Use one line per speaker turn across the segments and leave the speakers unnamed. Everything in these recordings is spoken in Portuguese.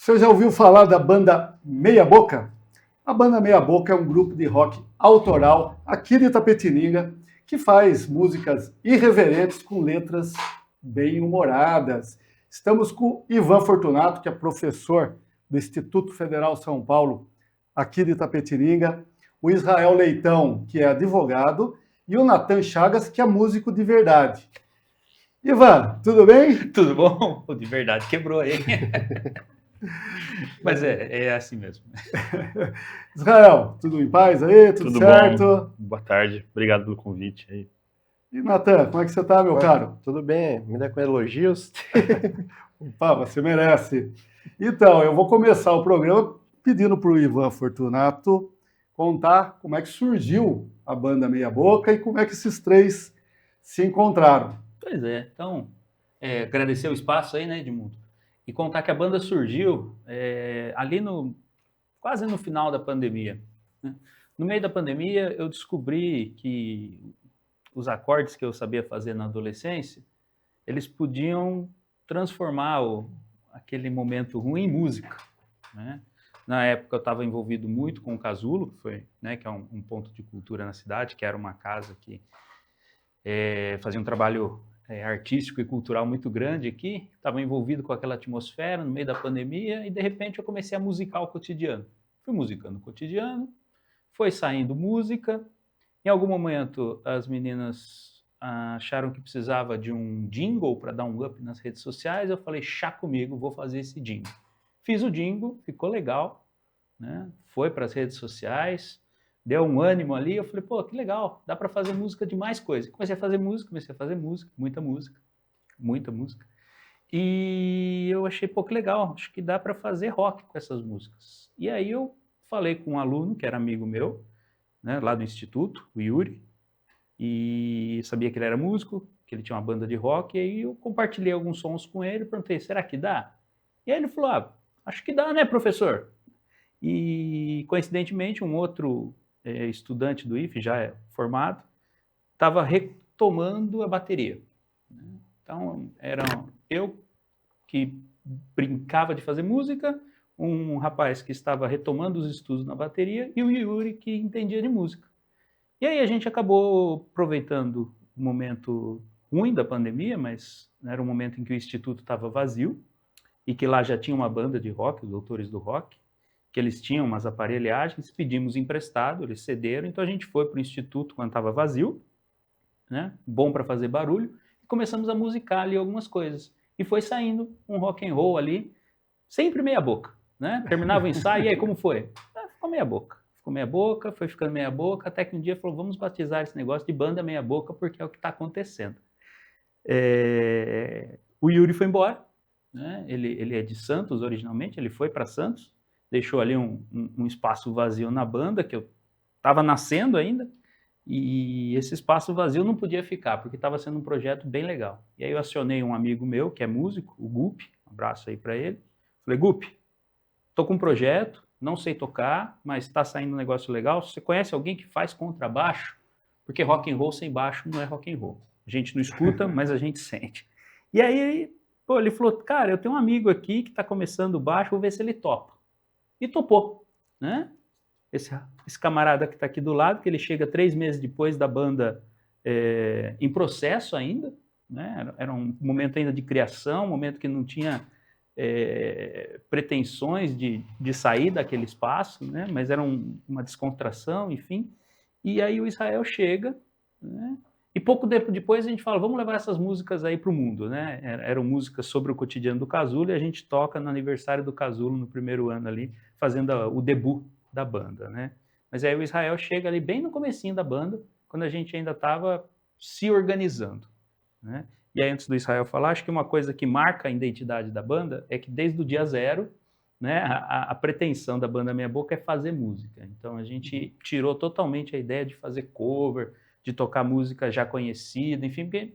Você já ouviu falar da banda Meia Boca? A banda Meia Boca é um grupo de rock autoral aqui de Itapetininga que faz músicas irreverentes com letras bem humoradas. Estamos com Ivan Fortunato, que é professor do Instituto Federal São Paulo, aqui de Itapetininga, o Israel Leitão, que é advogado, e o Natan Chagas, que é músico de verdade. Ivan, tudo bem?
Tudo bom? De verdade, quebrou aí. Mas é assim mesmo.
Israel, tudo em paz aí? Tudo certo?
Bom. Boa tarde, obrigado pelo convite aí.
E Natan, como é que você tá, meu caro?
Tudo bem, me dá com elogios.
Opa, você merece. Então, eu vou começar o programa pedindo para o Ivan Fortunato contar como é que surgiu a banda Meia Boca e como é que esses três se encontraram.
Pois é, então, agradecer o espaço aí, né, Edmundo? E contar que a banda surgiu ali quase no final da pandemia, né? No meio da pandemia, eu descobri que os acordes que eu sabia fazer na adolescência, eles podiam transformar aquele momento ruim em música, né? Na época eu estava envolvido muito com o Casulo, que é um ponto de cultura na cidade, que era uma casa que fazia um trabalho artístico e cultural muito grande aqui, estava envolvido com aquela atmosfera no meio da pandemia e de repente eu comecei a musicar o cotidiano. Fui musicando o cotidiano, foi saindo música, em algum momento as meninas acharam que precisava de um jingle para dar um up nas redes sociais, eu falei, chá comigo, vou fazer esse jingle. Fiz o jingle, ficou legal, né? Foi para as redes sociais, deu um ânimo ali, eu falei, pô, que legal, dá para fazer música de mais coisa. Comecei a fazer música, muita música. E eu achei, pô, que legal, acho que dá para fazer rock com essas músicas. E aí eu falei com um aluno, que era amigo meu, né, lá do Instituto, o Yuri, e sabia que ele era músico, que ele tinha uma banda de rock, e aí eu compartilhei alguns sons com ele, perguntei, será que dá? E aí ele falou, acho que dá, né, professor? E, coincidentemente, um outro estudante do IFE, já formado, estava retomando a bateria. Então, era eu que brincava de fazer música, um rapaz que estava retomando os estudos na bateria e o Yuri que entendia de música. E aí a gente acabou aproveitando o momento ruim da pandemia, mas era um momento em que o instituto estava vazio e que lá já tinha uma banda de rock, os Doutores do Rock, que eles tinham umas aparelhagens, pedimos emprestado, eles cederam, então a gente foi para o instituto quando estava vazio, né, bom para fazer barulho, e começamos a musicar ali algumas coisas. E foi saindo um rock and roll ali, sempre meia boca, né? Terminava o ensaio, e aí, como foi? Ficou meia boca, foi ficando meia boca, até que um dia falou, vamos batizar esse negócio de banda meia boca, porque é o que está acontecendo. O Yuri foi embora, né? Ele é de Santos originalmente, ele foi para Santos, deixou ali um espaço vazio na banda, que eu estava nascendo ainda, e esse espaço vazio não podia ficar, porque estava sendo um projeto bem legal. E aí eu acionei um amigo meu, que é músico, o Gup, um abraço aí para ele. Falei, Gup, estou com um projeto, não sei tocar, mas está saindo um negócio legal. Você conhece alguém que faz contrabaixo? Porque rock and roll sem baixo não é rock and roll. A gente não escuta, mas a gente sente. E aí, pô, ele falou, cara, eu tenho um amigo aqui que está começando o baixo, vou ver se ele topa. E topou, né? Esse camarada que está aqui do lado, que ele chega 3 meses depois da banda em processo ainda, né? Era um momento ainda de criação, um momento que não tinha pretensões de sair daquele espaço, né? Mas era uma descontração, enfim. E aí o Israel chega, né? E pouco tempo depois a gente fala, vamos levar essas músicas aí para o mundo, né? Eram músicas sobre o cotidiano do Casulo e a gente toca no aniversário do Casulo no primeiro ano ali, fazendo o debut da banda, né? Mas aí o Israel chega ali bem no comecinho da banda, quando a gente ainda estava se organizando, né? E aí antes do Israel falar, acho que uma coisa que marca a identidade da banda é que desde o dia zero, né, a pretensão da banda Meia Boca é fazer música. Então a gente tirou totalmente a ideia de fazer cover, de tocar música já conhecida, enfim, porque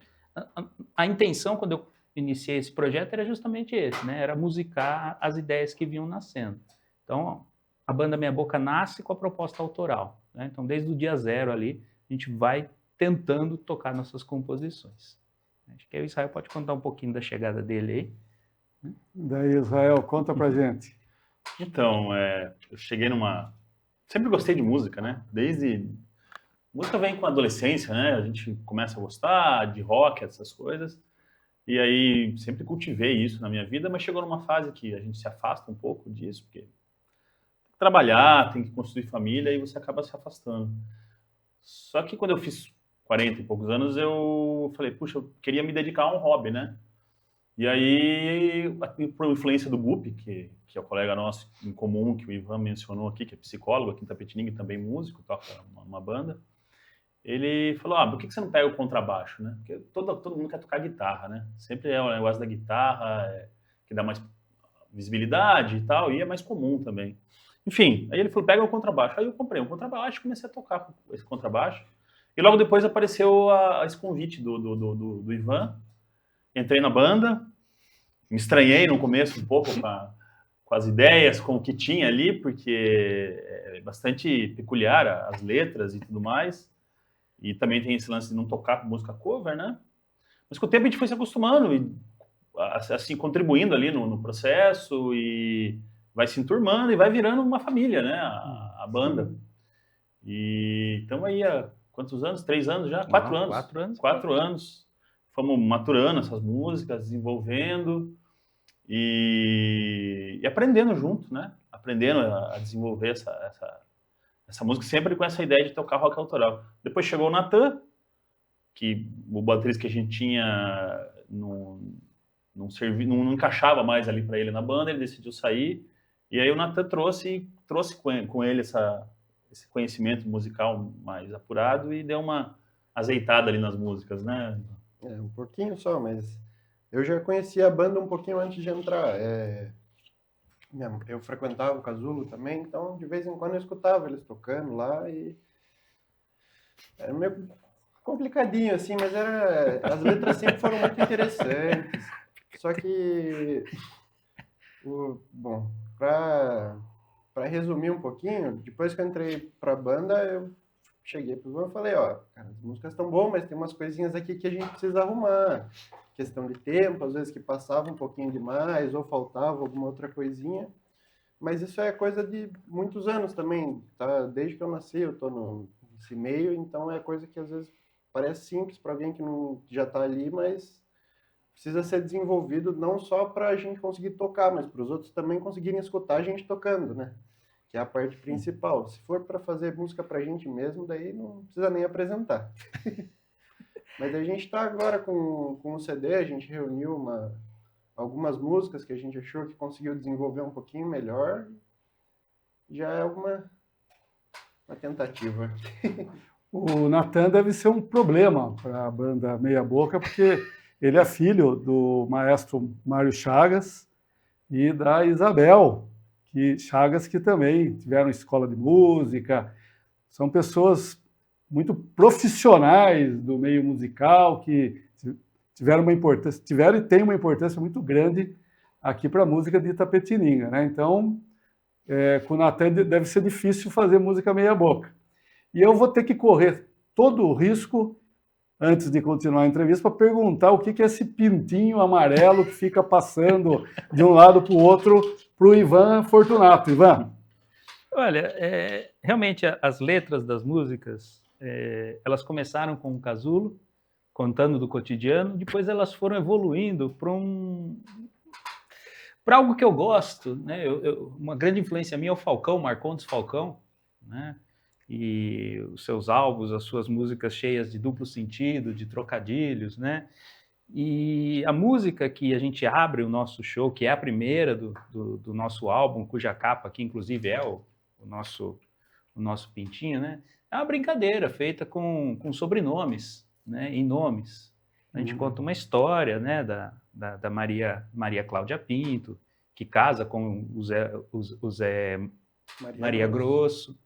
a intenção quando eu iniciei esse projeto era justamente esse, né? Era musicar as ideias que vinham nascendo. Então a banda Meia Boca nasce com a proposta autoral, né? Então desde o dia zero ali a gente vai tentando tocar nossas composições. Acho que aí o Israel pode contar um pouquinho da chegada dele aí.
Daí, Israel, conta pra gente.
Então, eu cheguei sempre gostei de música, né? Música vem com a adolescência, né? A gente começa a gostar de rock, essas coisas. E aí sempre cultivei isso na minha vida, mas chegou numa fase que a gente se afasta um pouco disso, porque tem que trabalhar, tem que construir família e você acaba se afastando. Só que quando eu fiz 40 e poucos anos, eu falei, puxa, eu queria me dedicar a um hobby, né? E aí, por influência do Gup, que é o colega nosso em comum, que o Ivan mencionou aqui, que é psicólogo aqui em Tapetininga e também músico, toca uma banda, ele falou, por que você não pega o contrabaixo, né? Porque todo mundo quer tocar guitarra, né? Sempre é o negócio da guitarra, que dá mais visibilidade e tal, e é mais comum também. Enfim, aí ele falou, pega o contrabaixo. Aí eu comprei um contrabaixo, comecei a tocar com esse contrabaixo, e logo depois apareceu esse convite do Ivan. Entrei na banda, me estranhei no começo um pouco com as ideias, com o que tinha ali, porque é bastante peculiar as letras e tudo mais. E também tem esse lance de não tocar música cover, né? Mas com o tempo a gente foi se acostumando e assim contribuindo ali no processo e vai se enturmando e vai virando uma família, né? A banda. E estamos aí há quantos anos? 3 anos já? 4 anos.
4 anos.
4 anos. Fomos maturando essas músicas, desenvolvendo e aprendendo junto, né? Aprendendo a desenvolver essa música, sempre com essa ideia de tocar rock autoral. Depois chegou o Natan, que o baterista que a gente tinha não encaixava mais ali para ele na banda, ele decidiu sair, e aí o Natan trouxe com ele esse conhecimento musical mais apurado e deu uma azeitada ali nas músicas, né?
Um pouquinho só, mas eu já conhecia a banda um pouquinho antes de entrar. Eu frequentava o Casulo também, então de vez em quando eu escutava eles tocando lá e era meio complicadinho assim, mas as letras sempre foram muito interessantes. Só que bom, para resumir um pouquinho, depois que eu entrei pra banda, eu cheguei pro Ivan e falei, cara, as músicas estão boas, mas tem umas coisinhas aqui que a gente precisa arrumar. Questão de tempo, às vezes que passava um pouquinho demais, ou faltava alguma outra coisinha. Mas isso é coisa de muitos anos também, tá? Desde que eu nasci, eu tô nesse meio, então é coisa que às vezes parece simples para alguém que não já está ali, mas precisa ser desenvolvido não só para a gente conseguir tocar, mas para os outros também conseguirem escutar a gente tocando, né? Que é a parte principal. Se for para fazer música para a gente mesmo, daí não precisa nem apresentar. Mas a gente está agora com o CD, a gente reuniu algumas músicas que a gente achou que conseguiu desenvolver um pouquinho melhor. Já é uma tentativa.
O Natan deve ser um problema para a banda Meia Boca, porque ele é filho do maestro Mário Chagas e da Isabel Chagas, que também tiveram escola de música. São pessoas muito profissionais do meio musical, que tiveram e têm uma importância muito grande aqui para a música de Itapetininga, né? Então, com o Natan deve ser difícil fazer música meia boca. E eu vou ter que correr todo o risco, antes de continuar a entrevista, para perguntar o que é esse pintinho amarelo que fica passando de um lado para o outro para o Ivan Fortunato. Ivan?
Olha, realmente as letras das músicas, elas começaram com o casulo, contando do cotidiano, depois elas foram evoluindo para algo que eu gosto, né? Uma grande influência minha é o Falcão, Marcondes Falcão, né? E os seus álbuns, as suas músicas cheias de duplo sentido, de trocadilhos, né? E a música que a gente abre o nosso show, que é a primeira do nosso álbum, cuja capa aqui, inclusive, é o nosso pintinho, né? É uma brincadeira feita com sobrenomes, né? Em nomes. A gente conta uma história, né? Da Maria Cláudia Pinto, que casa com o Zé Maria Grosso.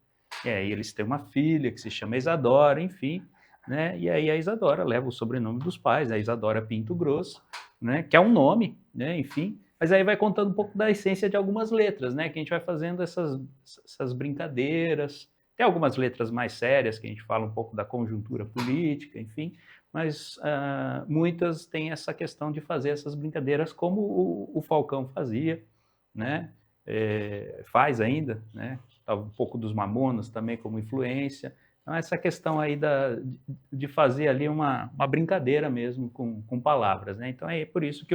E aí eles têm uma filha que se chama Isadora, enfim, né? E aí a Isadora leva o sobrenome dos pais, a Isadora Pinto Grosso, né? Que é um nome, né? Enfim, mas aí vai contando um pouco da essência de algumas letras, né? Que a gente vai fazendo essas brincadeiras. Tem algumas letras mais sérias que a gente fala um pouco da conjuntura política, enfim, mas muitas têm essa questão de fazer essas brincadeiras como o Falcão fazia, né? faz ainda, né? Um pouco dos Mamonas também como influência. Então, essa questão aí de fazer ali uma brincadeira mesmo com palavras, né? Então, é por isso que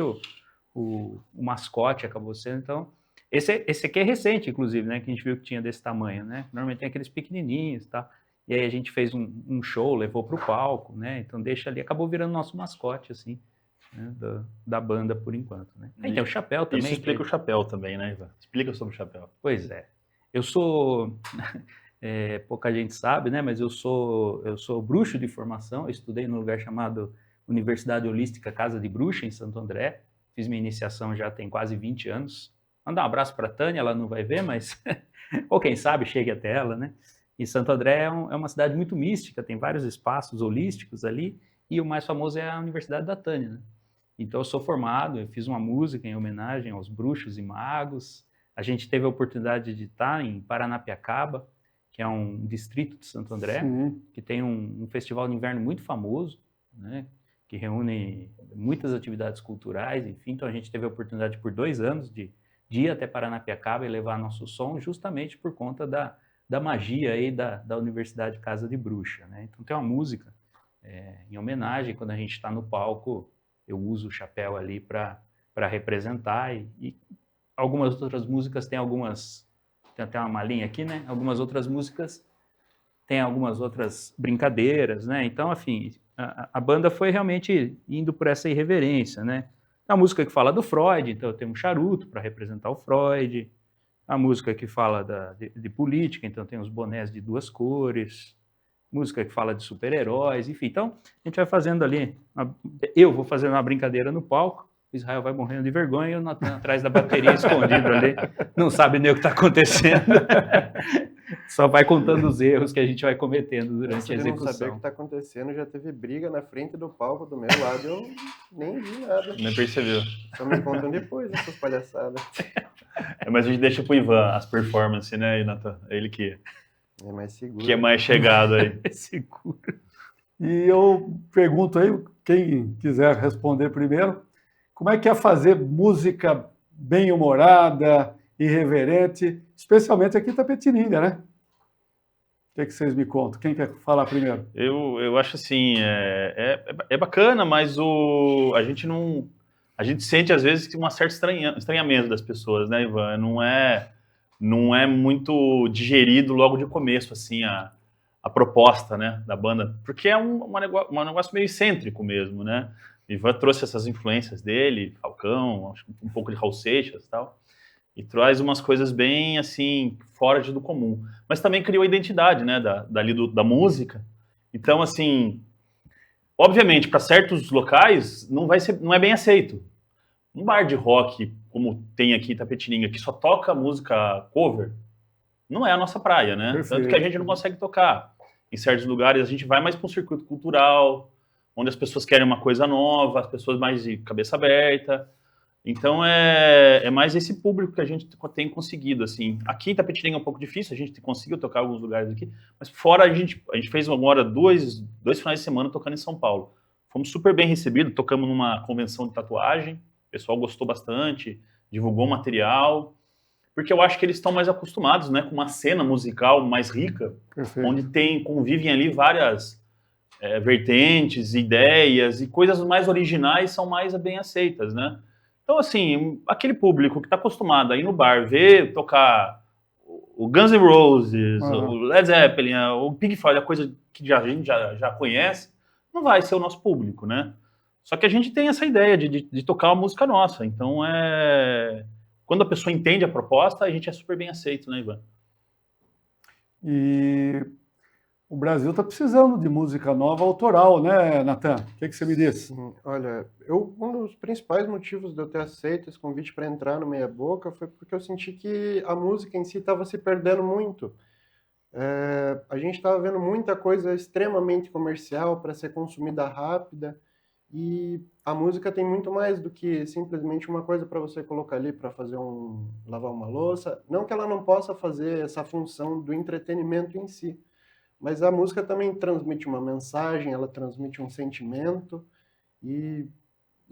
o mascote acabou sendo. Então, esse aqui é recente, inclusive, né? Que a gente viu que tinha desse tamanho, né? Normalmente tem aqueles pequenininhos, tá? E aí a gente fez um show, levou para o palco, né? Então, deixa ali, acabou virando nosso mascote, assim, né? Da banda, por enquanto, né? Aí tem o chapéu também.
Isso explica o chapéu também, né, Ivan? Explica sobre o chapéu.
Pois é. Eu sou... pouca gente sabe, né? Mas eu sou bruxo de formação. Eu estudei num lugar chamado Universidade Holística Casa de Bruxa, em Santo André. Fiz minha iniciação já tem quase 20 anos. Mandar um abraço para a Tânia, ela não vai ver, mas... ou quem sabe, chegue até ela, né? E Santo André é uma cidade muito mística, tem vários espaços holísticos ali, e o mais famoso é a Universidade da Tânia, né? Então eu sou formado, eu fiz uma música em homenagem aos bruxos e magos. A gente teve a oportunidade de estar em Paranapiacaba, que é um distrito de Santo André, que tem um festival de inverno muito famoso, né, que reúne muitas atividades culturais, enfim. Então a gente teve a oportunidade por 2 anos de ir até Paranapiacaba e levar nosso som justamente por conta da magia aí da Universidade Casa de Bruxa, né? Então tem uma música em homenagem, quando a gente está no palco, eu uso o chapéu ali para representar, e algumas outras músicas tem até uma malinha aqui, né? Algumas outras músicas tem algumas outras brincadeiras, né? Então, enfim, a banda foi realmente indo por essa irreverência, né? A música que fala do Freud, então eu tenho um charuto para representar o Freud. A música que fala de política, então tem os bonés de 2 cores. Música que fala de super-heróis, enfim. Então, a gente vai fazendo ali, eu vou fazendo uma brincadeira no palco, o Israel vai morrendo de vergonha e o Natan atrás da bateria escondido ali, não sabe nem o que está acontecendo. Só vai contando os erros que a gente vai cometendo durante a execução.
Não saber o que está acontecendo, já teve briga na frente do palco do meu lado, eu nem vi nada.
Nem percebeu.
Só me contam depois essas palhaçadas.
Mas a gente deixa pro Ivan as performances, né, Natan? É ele que
é mais seguro.
Que é mais chegado aí.
É seguro.
E eu pergunto aí, quem quiser responder primeiro, como é que é fazer música bem-humorada, irreverente, especialmente aqui em Itapetininga, né? O que vocês me contam? Quem quer falar primeiro?
Eu acho assim, é bacana, mas a gente sente às vezes que uma certa estranhamento das pessoas, né, Ivan? Não é muito digerido logo de começo, assim, a proposta, né, da banda, porque é um negócio meio excêntrico mesmo, né? Ivan trouxe essas influências dele, Falcão, acho que um pouco de Raul Seixas e tal, e traz umas coisas bem, assim, fora do comum. Mas também criou a identidade, né, da música. Então, assim, obviamente, para certos locais, não é bem aceito. Um bar de rock, como tem aqui em Itapetininga, que só toca música cover, não é a nossa praia, né?
Perfeito.
Tanto que a gente não consegue tocar. Em certos lugares, a gente vai mais para um circuito cultural, onde as pessoas querem uma coisa nova, as pessoas mais de cabeça aberta. Então, é mais esse público que a gente tem conseguido, assim. Aqui em Itapetininga é um pouco difícil, a gente conseguiu tocar em alguns lugares aqui, mas fora a gente fez agora 2 finais de semana tocando em São Paulo. Fomos super bem recebidos, tocamos numa convenção de tatuagem, o pessoal gostou bastante, divulgou material, porque eu acho que eles estão mais acostumados, né, com uma cena musical mais rica,
Perfeito.
onde convivem ali várias vertentes, ideias, e coisas mais originais são mais bem aceitas, né? Então, assim, aquele público que está acostumado a ir no bar, ver tocar o Guns N' Roses, o Led Zeppelin, o Pink Floyd, a coisa que a gente já conhece, não vai ser o nosso público, né? Só que a gente tem essa ideia de tocar uma música nossa. Então, quando a pessoa entende a proposta, a gente é super bem aceito, né, Ivan?
E o Brasil está precisando de música nova autoral, né, Natan? O que você me diz?
Olha, um dos principais motivos de eu ter aceito esse convite para entrar no Meia Boca foi porque eu senti que a música em si estava se perdendo muito. A gente estava vendo muita coisa extremamente comercial para ser consumida rápida, e a música tem muito mais do que simplesmente uma coisa para você colocar ali para lavar uma louça. Não que ela não possa fazer essa função do entretenimento em si, mas a música também transmite uma mensagem, ela transmite um sentimento, e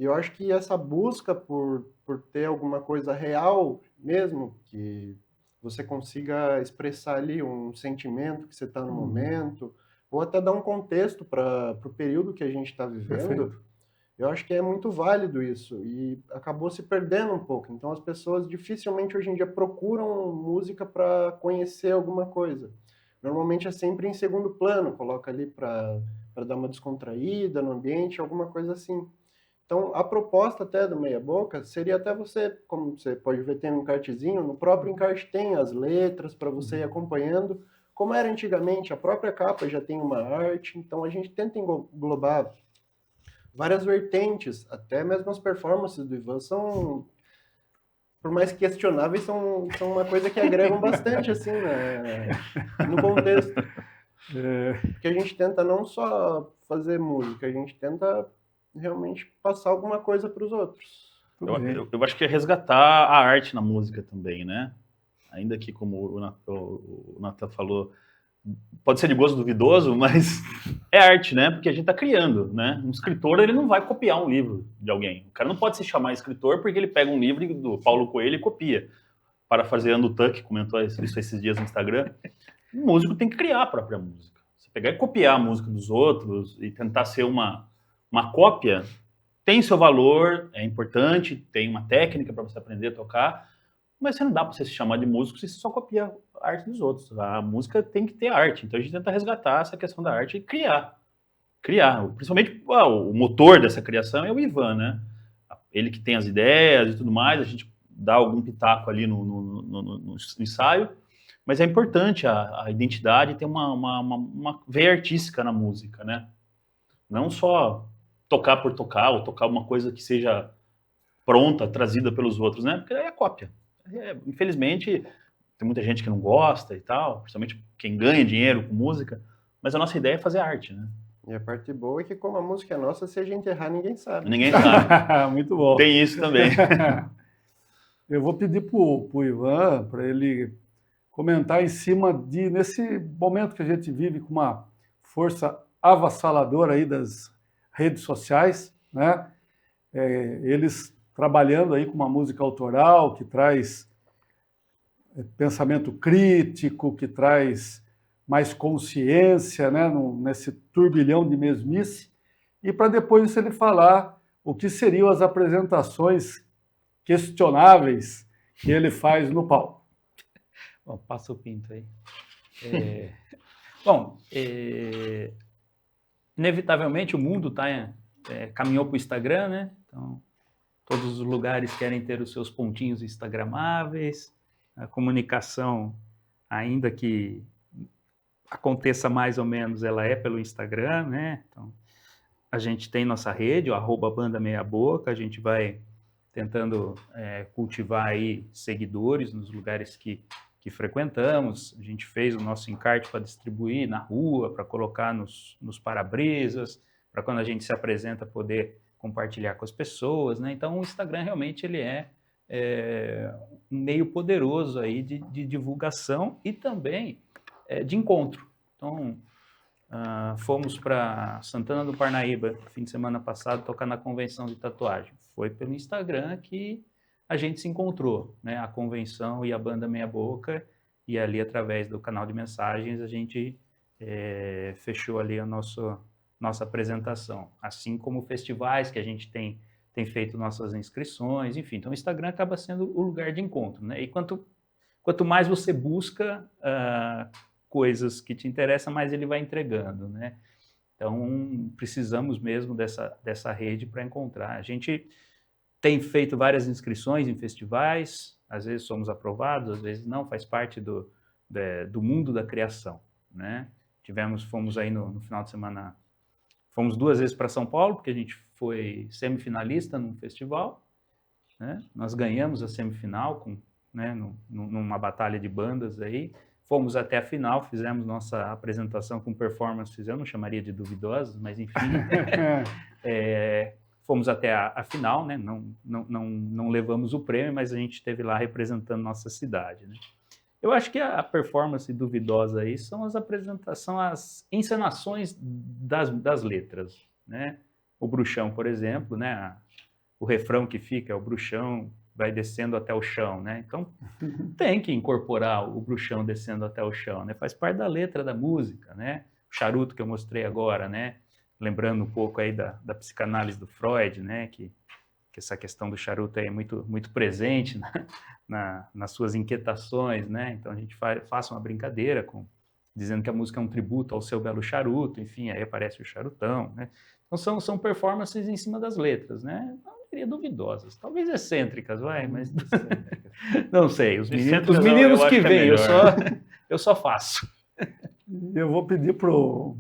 E eu acho que essa busca por ter alguma coisa real mesmo, que você consiga expressar ali um sentimento que você está no momento, ou até dar um contexto para o período que a gente está vivendo,
Perfeito.
eu acho que é muito válido isso. E acabou se perdendo um pouco. Então as pessoas dificilmente hoje em dia procuram música para conhecer alguma coisa. Normalmente é sempre em segundo plano, coloca ali para dar uma descontraída no ambiente, alguma coisa assim. Então, a proposta até do Meia Boca seria até você, como você pode ver, tem um encartezinho, no próprio encarte tem as letras para você ir acompanhando. Como era antigamente, a própria capa já tem uma arte, então a gente tenta englobar várias vertentes, até mesmo as performances do Ivan são, por mais questionáveis, são uma coisa que agregam bastante, assim, no contexto. Porque a gente tenta não só fazer música, a gente tenta realmente passar alguma coisa para os outros.
Eu acho que é resgatar a arte na música também, né? Ainda que, como o Nathan falou, pode ser de gosto duvidoso, mas é arte, né? Porque a gente está criando, né? Um escritor, ele não vai copiar um livro de alguém. O cara não pode se chamar escritor porque ele pega um livro do Paulo Coelho e copia. Parafraseando o Tuck, comentou isso esses dias no Instagram. Um músico tem que criar a própria música. Você pegar e copiar a música dos outros e tentar ser uma cópia, tem seu valor, é importante, tem uma técnica para você aprender a tocar, mas você não dá para você se chamar de músico se você só copia a arte dos outros. A música tem que ter arte, então a gente tenta resgatar essa questão da arte e criar. Principalmente o motor dessa criação é o Ivan, né? Ele que tem as ideias e tudo mais, a gente dá algum pitaco ali no ensaio, mas é importante a identidade ter uma veia artística na música, né? Não só tocar por tocar, ou tocar uma coisa que seja pronta, trazida pelos outros, né? Porque aí é cópia. Infelizmente, tem muita gente que não gosta e tal, principalmente quem ganha dinheiro com música, mas a nossa ideia é fazer arte, né?
E a parte boa é que como a música é nossa, se a gente errar, ninguém sabe.
Ninguém sabe.
Muito bom.
Tem isso também.
Eu vou pedir para o Ivan, para ele comentar em cima nesse momento que a gente vive com uma força avassaladora aí das redes sociais, né? Eles trabalhando aí com uma música autoral que traz pensamento crítico, que traz mais consciência, né, nesse turbilhão de mesmice, e para depois ele falar o que seriam as apresentações questionáveis que ele faz no palco.
Bom, passa o pinto aí. Bom, inevitavelmente o mundo caminhou para o Instagram, né? Então, todos os lugares querem ter os seus pontinhos instagramáveis, a comunicação, ainda que aconteça mais ou menos, ela é pelo Instagram, né? Então, a gente tem nossa rede, o @banda meia boca, a gente vai tentando cultivar aí seguidores nos lugares que frequentamos. A gente fez o nosso encarte para distribuir na rua, para colocar nos para-brisas, para quando a gente se apresenta poder compartilhar com as pessoas, né? Então o Instagram realmente ele é um meio poderoso aí de divulgação e também de encontro. Então fomos para Santana do Parnaíba fim de semana passado tocar na convenção de tatuagem. Foi pelo Instagram que a gente se encontrou, né? A convenção e a banda Meia Boca, e ali através do canal de mensagens a gente fechou ali a nossa apresentação, assim como festivais que a gente tem feito nossas inscrições, enfim. Então o Instagram acaba sendo o lugar de encontro, né? E quanto mais você busca coisas que te interessam, mais ele vai entregando, né? Então precisamos mesmo dessa rede para encontrar. A gente tem feito várias inscrições em festivais, às vezes somos aprovados, às vezes não, faz parte do mundo da criação, né? Fomos aí no final de semana, fomos 2 vezes para São Paulo, porque a gente foi semifinalista num festival, né? Nós ganhamos a semifinal né, numa batalha de bandas aí, fomos até a final, fizemos nossa apresentação com performances, eu não chamaria de duvidosas, mas enfim, fomos até a final, né? Não levamos o prêmio, mas a gente esteve lá representando nossa cidade, né? Eu acho que a performance duvidosa aí são as encenações das letras, né? O Bruxão, por exemplo, né? o refrão que fica é o bruxão vai descendo até o chão, né? Então tem que incorporar o bruxão descendo até o chão, né? Faz parte da letra da música, né? O charuto que eu mostrei agora, né? Lembrando um pouco aí da psicanálise do Freud, né? Que essa questão do charuto é muito, muito presente nas suas inquietações, né? Então a gente faça uma brincadeira dizendo que a música é um tributo ao seu belo charuto, enfim, aí aparece o charutão, né? Então são performances em cima das letras, né? Não diria duvidosas, talvez excêntricas, mas não sei. Os meninos que vêm, eu só faço.
Eu vou pedir pro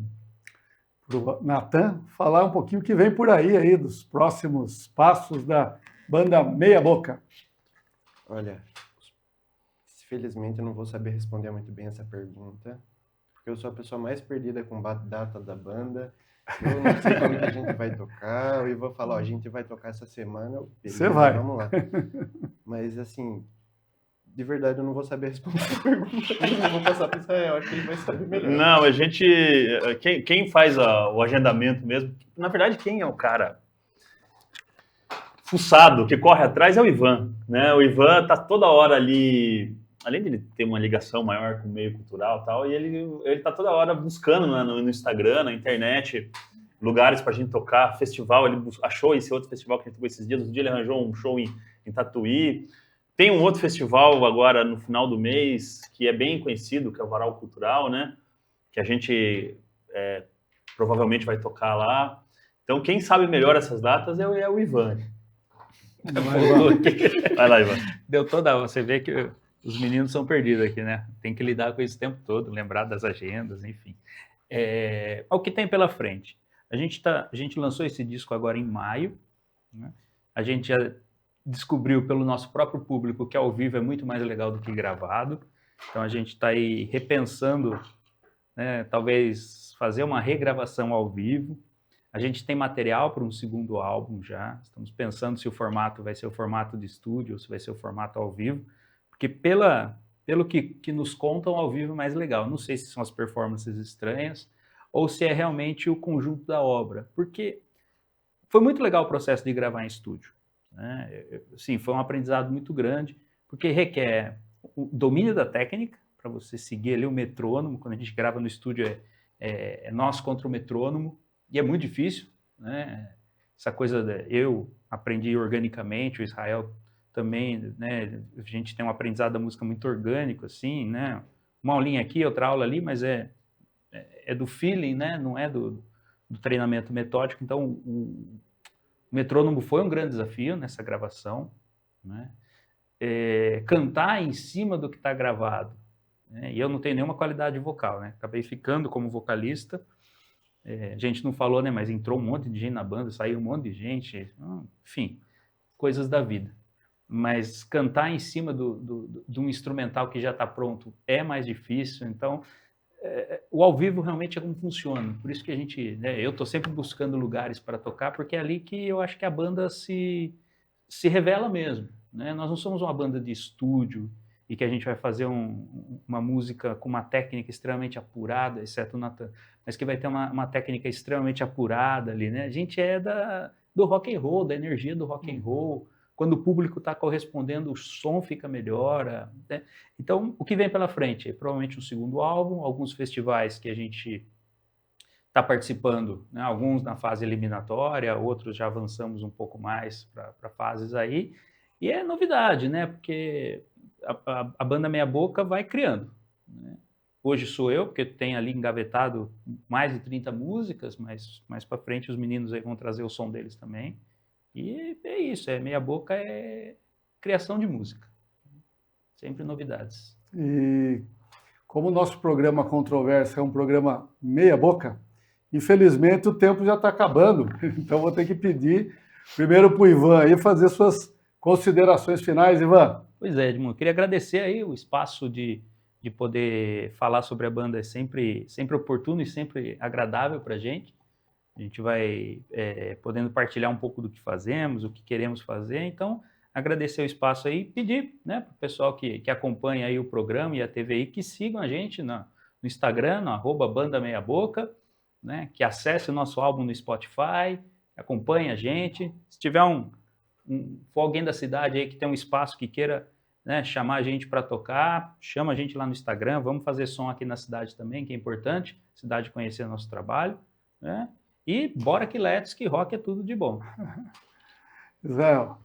Natan falar um pouquinho o que vem por aí dos próximos passos da banda Meia Boca.
Olha, felizmente eu não vou saber responder muito bem essa pergunta, porque eu sou a pessoa mais perdida com data da banda. Eu não sei quando que a gente vai tocar, e vou falar, ó, a gente vai tocar essa semana.
Você vai.
Vamos lá. Mas, assim, de verdade eu não vou saber responder essa pergunta. Eu vou passar para o Israel, acho que ele vai saber melhor.
Não, a gente... Quem faz o agendamento mesmo, na verdade, quem é o cara fuçado, que corre atrás é o Ivan, né? O Ivan tá toda hora ali, além de ele ter uma ligação maior com o meio cultural e tal, e ele tá toda hora buscando no Instagram, na internet, lugares pra gente tocar, festival, ele achou esse outro festival que a gente tocou esses dias, outro dia ele arranjou um show em Tatuí. Tem um outro festival agora no final do mês, que é bem conhecido, que é o Varal Cultural, né? Que a gente provavelmente vai tocar lá. Então, quem sabe melhor essas datas é o Ivan. Vai lá, Ivan.
Deu toda. Você vê que os meninos são perdidos aqui, né? Tem que lidar com isso o tempo todo, lembrar das agendas, enfim. O que tem pela frente? A gente lançou esse disco agora em maio, né? A gente já descobriu pelo nosso próprio público que ao vivo é muito mais legal do que gravado. Então a gente está aí repensando, né, talvez fazer uma regravação ao vivo. A gente tem material para um segundo álbum já. Estamos pensando se o formato vai ser o formato de estúdio ou se vai ser o formato ao vivo. Porque pelo que nos contam, ao vivo é mais legal. Não sei se são as performances estranhas ou se é realmente o conjunto da obra. Porque foi muito legal o processo de gravar em estúdio, né? Sim, foi um aprendizado muito grande, porque requer o domínio da técnica, para você seguir ali o metrônomo. Quando a gente grava no estúdio é nós contra o metrônomo, e é muito difícil, né? Essa coisa, eu aprendi organicamente, o Israel também, né? A gente tem um aprendizado da música muito orgânico, assim, né? Uma aulinha aqui, outra aula ali, mas é do feeling, né? Não é do treinamento metódico. Então, o metrônomo foi um grande desafio nessa gravação, né? Cantar em cima do que está gravado, né? E eu não tenho nenhuma qualidade vocal, né? Acabei ficando como vocalista. A gente não falou, né? Mas entrou um monte de gente na banda, saiu um monte de gente, enfim, coisas da vida. Mas cantar em cima de um instrumental que já está pronto é mais difícil. Então, o ao vivo realmente é como funciona. Por isso que a gente, né, eu estou sempre buscando lugares para tocar, porque é ali que eu acho que a banda se revela mesmo, né? Nós não somos uma banda de estúdio e que a gente vai fazer uma música com uma técnica extremamente apurada, exceto o Natan, mas que vai ter uma técnica extremamente apurada ali, né? A gente é do rock and roll, da energia do rock and roll. Quando o público está correspondendo, o som fica melhor, né? Então, o que vem pela frente é provavelmente um segundo álbum, alguns festivais que a gente está participando, né? Alguns na fase eliminatória, outros já avançamos um pouco mais para fases aí. E é novidade, né? Porque a banda Meia Boca vai criando, né? Hoje sou eu, porque tem ali engavetado mais de 30 músicas, mas mais para frente os meninos aí vão trazer o som deles também. E é isso, Meia Boca é criação de música. Sempre novidades.
E como o nosso programa Controvérsia é um programa meia boca, infelizmente o tempo já está acabando. Então vou ter que pedir primeiro para o Ivan aí fazer suas considerações finais, Ivan.
Pois é, Edmundo, queria agradecer aí o espaço de poder falar sobre a banda, é sempre oportuno e sempre agradável para a gente. A gente vai podendo partilhar um pouco do que fazemos, o que queremos fazer. Então, agradecer o espaço aí e pedir, né, para o pessoal que acompanha aí o programa e a TVI que sigam a gente no Instagram, no @bandameiaboca, né, que acesse o nosso álbum no Spotify, acompanhe a gente. Se tiver for alguém da cidade aí que tem um espaço que queira, né, chamar a gente para tocar, chama a gente lá no Instagram, vamos fazer som aqui na cidade também, que é importante, a cidade conhecer nosso trabalho, né? E bora que let's, que rock é tudo de bom.
Israel.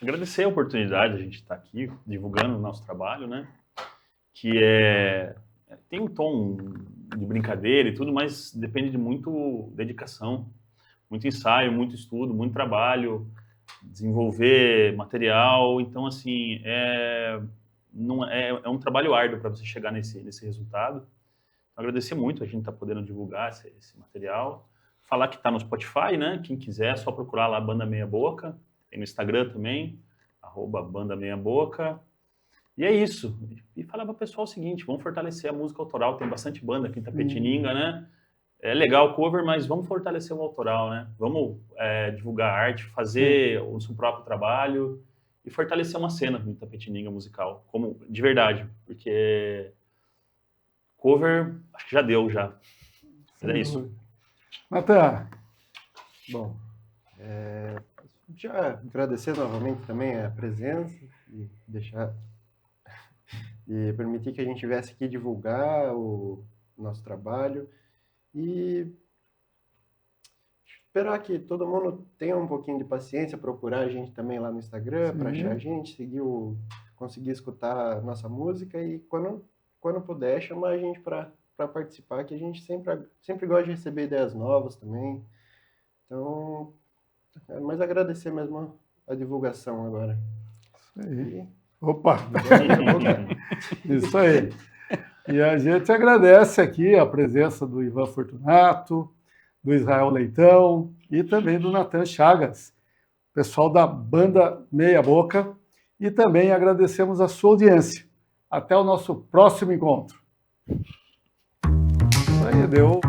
Agradecer a oportunidade de a gente estar aqui divulgando o nosso trabalho, né? Que tem um tom de brincadeira e tudo, mas depende de muito dedicação, muito ensaio, muito estudo, muito trabalho, desenvolver material. Então, assim, não é um trabalho árduo para você chegar nesse resultado. Então, agradecer muito a gente estar podendo divulgar esse material. Falar que está no Spotify, né? Quem quiser, é só procurar lá Banda Meia Boca. Tem no Instagram também, @Banda Meia Boca. E é isso. E falar para o pessoal o seguinte, vamos fortalecer a música autoral. Tem bastante banda aqui em Itapetininga, né? É legal o cover, mas vamos fortalecer o autoral, né? Vamos divulgar a arte, fazer o seu próprio trabalho e fortalecer uma cena em Itapetininga musical, como de verdade, porque cover acho que já deu já. Mas é isso.
Natan.
Bom, já agradecer novamente também a presença e e permitir que a gente viesse aqui divulgar o nosso trabalho e esperar que todo mundo tenha um pouquinho de paciência, procurar a gente também lá no Instagram para achar a gente, conseguir escutar a nossa música e quando puder chamar a gente para participar, que a gente sempre gosta de receber ideias novas também. Então, mas agradecer mesmo a divulgação agora.
Isso aí. Opa! Isso aí. E a gente agradece aqui a presença do Ivan Fortunato, do Israel Leitão e também do Natan Chagas, pessoal da Banda Meia Boca, e também agradecemos a sua audiência. Até o nosso próximo encontro. Isso aí, deu.